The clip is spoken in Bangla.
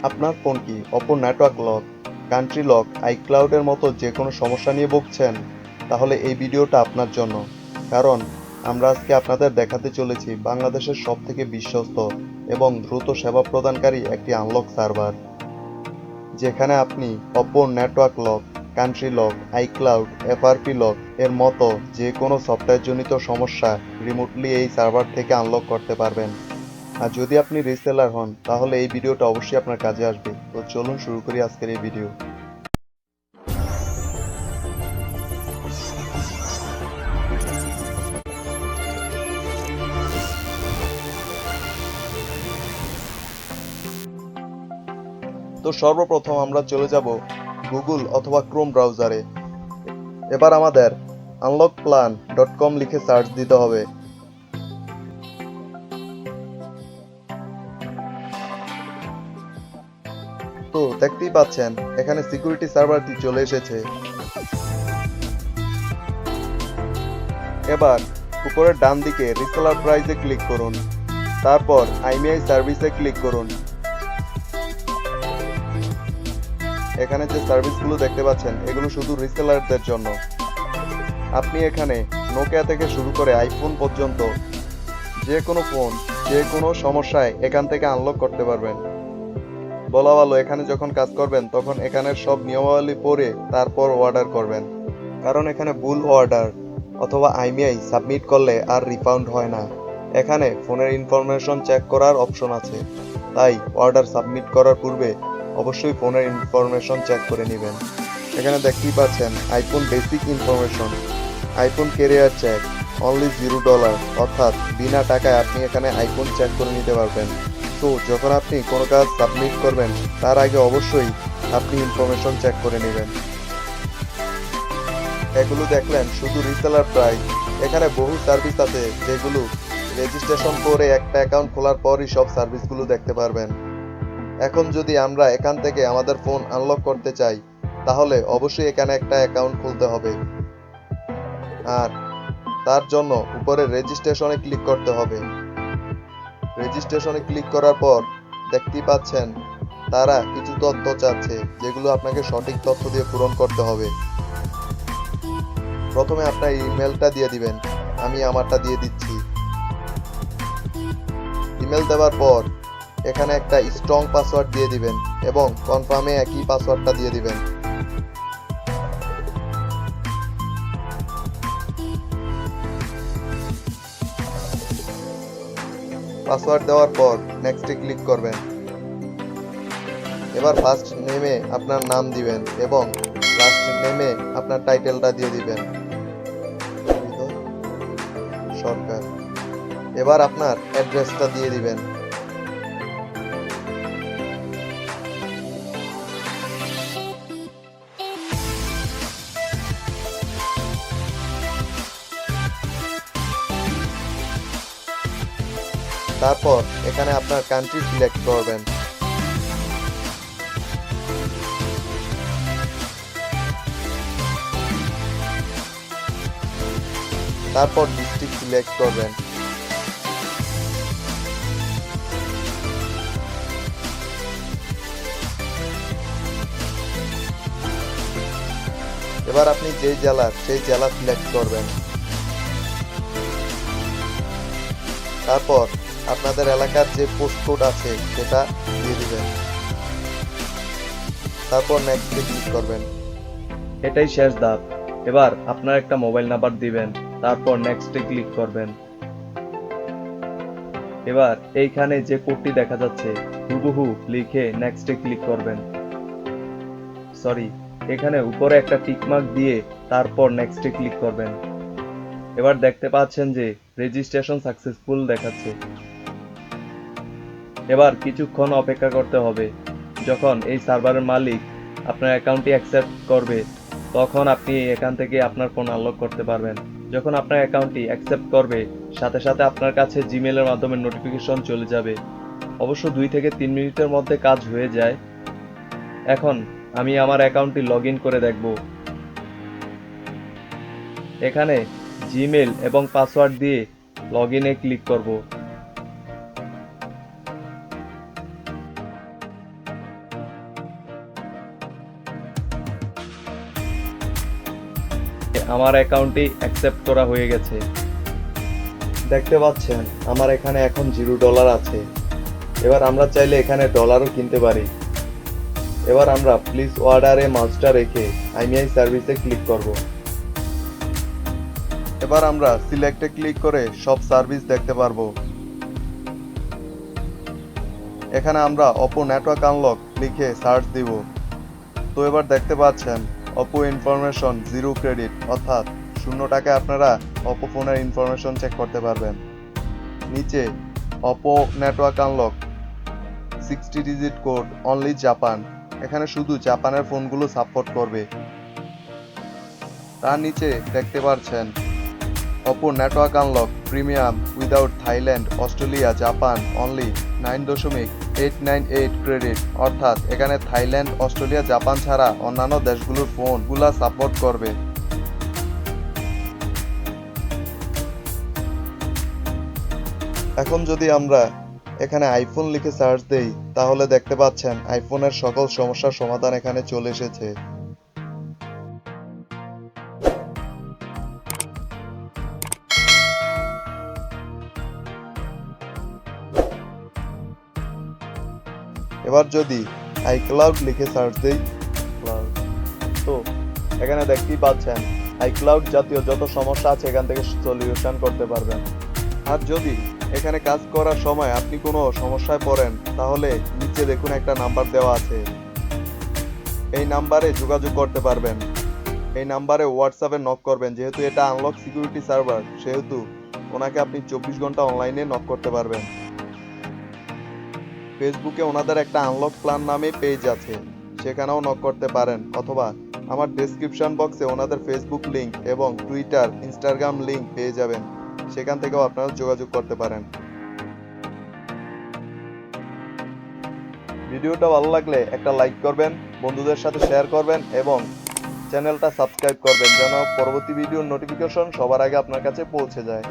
আপনার ফোন কি অপর নেটওয়ার্ক লক, কান্ট্রি লক, আইক্লাউডের মতো যে কোনো সমস্যা নিয়ে ভুগছেন? তাহলে এই ভিডিওটা আপনার জন্য। কারণ আমরা আজকে আপনাদের দেখাতে চলেছি বাংলাদেশের সবথেকে বিশ্বস্ত এবং দ্রুত সেবা প্রদানকারী একটি আনলক সার্ভার, যেখানে আপনি অপর network lock, country lock, iCloud, FRP lock এর মতো যে কোনো সফটওয়্যারজনিত সমস্যা রিমোটলি এই সার্ভার থেকে আনলক করতে পারবেন। আর যদি আপনি রিসেলার হন তাহলে এই ভিডিওটা অবশ্যই আপনার কাজে আসবে। তো চলুন শুরু করি আজকের এই ভিডিও। তো সর্বপ্রথম আমরা চলে যাব গুগল অথবা ক্রোম ব্রাউজারে। এবার আমাদের unlockplan.com লিখে সার্চ দিতে হবে। তো দেখতেই পাচ্ছেন এখানে সিকিউরিটি সার্ভারটি চলে এসেছে। এবার উপরের ডান দিকে রিসেলার প্রাইসে ক্লিক করুন, তারপর আইমিআই সার্ভিসে ক্লিক করুন। এখানে যে সার্ভিসগুলো দেখতে পাচ্ছেন এগুলো শুধু রিসেলারদের জন্য। আপনি এখানে নোকিয়া থেকে শুরু করে আইফোন পর্যন্ত যে কোনো ফোন যে কোনো সমস্যায় এখান থেকে আনলক করতে পারবেন। বলা ভালো, এখানে যখন কাজ করবেন তখন এখানের সব নিয়মাবলী পড়ে তারপর অর্ডার করবেন, কারণ এখানে ভুল অর্ডার অথবা আইমিআই সাবমিট করলে আর রিফাউন্ড হয় না। এখানে ফোনের ইনফরমেশন চেক করার অপশন আছে, তাই অর্ডার সাবমিট করার পূর্বে অবশ্যই ফোনের ইনফরমেশন চেক করে নেবেন। এখানে দেখতেই পাচ্ছেন iPhone basic information, iPhone carrier check, only $0, অর্থাৎ বিনা টাকায় আপনি এখানে আইফোন চেক করে নিতে পারবেন। তো যখন আপনি কোনো কাজ সাবমিট করবেন তার আগে অবশ্যই আপনি ইনফরমেশন চেক করে নেবেন। এগুলো দেখলেন শুধু রিসেলার প্রাইস। এখানে বহু সার্ভিস আছে যেগুলো রেজিস্ট্রেশন করে একটা অ্যাকাউন্ট খোলার পরই সব সার্ভিসগুলো দেখতে পারবেন। এখন যদি আমরা এখান থেকে আমাদের ফোন আনলক করতে চাই তাহলে অবশ্যই এখানে একটা অ্যাকাউন্ট খুলতে হবে, আর তার জন্য উপরে রেজিস্ট্রেশনে ক্লিক করতে হবে। রেজিস্ট্রেশনে ক্লিক করার পর দেখতেই পাচ্ছেন তারা কিছু তথ্য চাচ্ছে যেগুলো আপনাকে সঠিক তথ্য দিয়ে পূরণ করতে হবে। প্রথমে আপনার ইমেলটা দিয়ে দিবেন, আমি আমারটা দিয়ে দিচ্ছি। ইমেল দেওয়ার পর এখানে একটা স্ট্রং পাসওয়ার্ড দিয়ে দিবেন এবং কনফার্মে একই পাসওয়ার্ডটা দিয়ে দিবেন। পাসওয়ার্ড দেওয়ার পর নেক্সটে ক্লিক করবেন। এবার ফার্স্ট নেমে আপনার নাম দিবেন এবং লাস্ট নেমে আপনার টাইটেলটা দিয়ে দিবেন, সরকার। এবার আপনার অ্যাড্রেসটা দিয়ে দিবেন। তারপর এখানে আপনার কান্ট্রি সিলেক্ট করবেন। তারপর ডিস্ট্রিক্ট সিলেক্ট করবেন। এবার আপনি যেই জেলার সেই জেলা সিলেক্ট করবেন। তারপর আপনাদের এলাকার যে পোস্টকোড আছে সেটা দিয়ে দিবেন। তারপর নেক্সটে ক্লিক করবেন। এটাই শেষ ধাপ। এবার আপনার একটা মোবাইল নাম্বার দিবেন, তারপর নেক্সটে ক্লিক করবেন। এবার এইখানে যে কোডটি দেখা যাচ্ছে হুবহু লিখে নেক্সটে ক্লিক করবেন। সরি, এখানে উপরে একটা টিকমার্ক দিয়ে তারপর নেক্সটে ক্লিক করবেন। এবার দেখতে পাচ্ছেন যে রেজিস্ট্রেশন সাকসেসফুল দেখাচ্ছে। এবার কিছুক্ষণ অপেক্ষা করতে হবে। যখন এই সার্ভারের মালিক আপনার অ্যাকাউন্টটি অ্যাকসেপ্ট করবে তখন আপনি এখান থেকে আপনার ফোন আনলক করতে পারবেন। যখন আপনার অ্যাকাউন্টটি অ্যাকসেপ্ট করবে সাথে সাথে আপনার কাছে জিমেলের মাধ্যমে নোটিফিকেশন চলে যাবে। অবশ্য 2 থেকে 3 মিনিটের মধ্যে কাজ হয়ে যায়। এখন আমি আমার অ্যাকাউন্টটি লগ ইন করে দেখব। এখানে জিমেল এবং পাসওয়ার্ড দিয়ে লগ ইনে ক্লিক করব। আমার অ্যাকাউন্টটি অ্যাকসেপ্ট করা হয়ে গেছে। দেখতে পাচ্ছেন আমার এখানে এখন $0 আছে। এবার আমরা চাইলে এখানে ডলারও কিনতে পারি। এবার আমরা প্লিজ অর্ডারে মাউসটা রেখে আইমিআই সার্ভিসে ক্লিক করব। এবার আমরা সিলেক্টে ক্লিক করে সব সার্ভিস দেখতে পারবো। এখানে আমরা অপো নেটওয়ার্ক আনলক লিখে সার্চ দিব। তো এবার দেখতে পাচ্ছেন অপো ইনফরমেশন 0 ক্রেডিট, অর্থাৎ 0 টাকায় আপনারা অপো ফোনের ইনফরমেশন চেক করতে পারবেন। নিচে Oppo network unlock 60 digit code only Japan, এখানে শুধু জাপানের ফোনগুলো সাপোর্ট করবে। তার নিচে দেখতে পাচ্ছেন Oppo network unlock premium without Thailand Australia Japan only 9.898 credit, অর্থাৎ এখানে থাইল্যান্ড অস্ট্রেলিয়া জাপান ছাড়া অন্যান্য দেশগুলোর ফোনগুলা সাপোর্ট করবে। এখন যদি আমরা এখানে আইফোন লিখে সার্চ দেই তাহলে দেখতে পাচ্ছেন আইফোনের সকল সমস্যার সমাধান এখানে চলে এসেছে। এবার যদি আইক্লাউড লিখে সার্চ দেই তো এখানে দেখতেই পাচ্ছেন আইক্লাউড জাতীয় যত সমস্যা আছে এখান থেকে সলিউশন করতে পারবেন। আর যদি এখানে কাজ করার সময় আপনি কোনো সমস্যায় পড়েন তাহলে নিচে দেখুন একটা নাম্বার দেওয়া আছে, এই নাম্বারে যোগাযোগ করতে পারবেন। এই নাম্বারে হোয়াটসঅ্যাপে নক করবেন, যেহেতু এটা আনলক সিকিউরিটি সার্ভার সেহেতু ওনাকে আপনি 24 ঘন্টা অনলাইনে নক করতে পারবেন। ফেসবুকে ওনাদের একটা আনলক প্ল্যান নামে পেজ আছে, সেখানেও নক করতে পারেন, অথবা আমার ডেসক্রিপশন বক্সে ওনাদের ফেসবুক লিংক এবং টুইটার ইনস্টাগ্রাম লিংক পেয়ে যাবেন, সেখান থেকেও আপনারা যোগাযোগ করতে পারেন। ভিডিওটা ভালো লাগলে একটা লাইক করবেন, বন্ধুদের সাথে শেয়ার করবেন এবং চ্যানেলটা সাবস্ক্রাইব করবেন যেন পরবর্তী ভিডিওর নোটিফিকেশন সবার আগে আপনার কাছে পৌঁছে যায়।